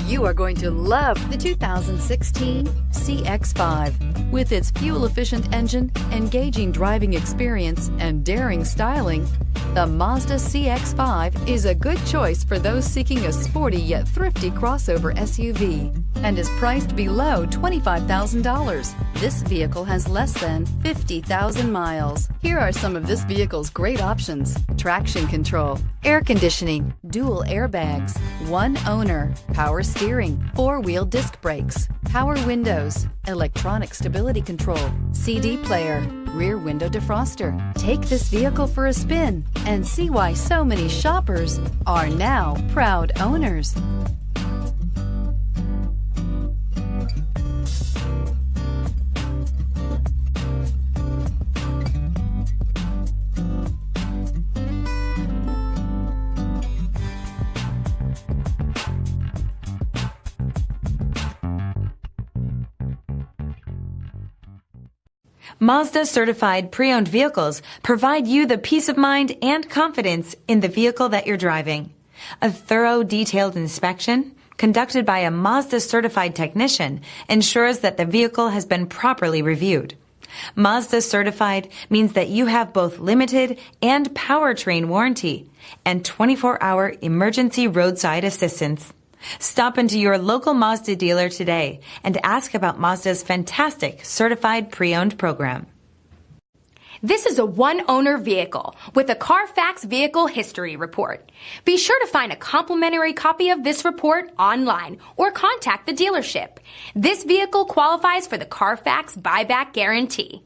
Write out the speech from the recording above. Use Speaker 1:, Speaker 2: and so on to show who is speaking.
Speaker 1: You are going to love the 2016 CX-5. With its fuel-efficient engine, engaging driving experience, and daring styling, the Mazda CX-5 is a good choice for those seeking a sporty yet thrifty crossover SUV and is priced below $25,000. This vehicle has less than 50,000 miles. Here are some of this vehicle's great options: traction control, air conditioning, dual airbags, one owner, power steering, four-wheel disc brakes, power windows, electronic stability control, CD player, rear window defroster. Take this vehicle for a spin and see why so many shoppers are now proud owners.
Speaker 2: Mazda certified pre-owned vehicles provide you the peace of mind and confidence in the vehicle that you're driving. A thorough, detailed inspection conducted by a Mazda certified technician ensures that the vehicle has been properly reviewed. Mazda certified means that you have both limited and powertrain warranty and 24-hour emergency roadside assistance. Stop into your local Mazda dealer today and ask about Mazda's fantastic certified pre-owned program.
Speaker 3: This is a one-owner vehicle with a CARFAX Vehicle History Report. Be sure to find a complimentary copy of this report online or contact the dealership. This vehicle qualifies for the CARFAX Buyback Guarantee.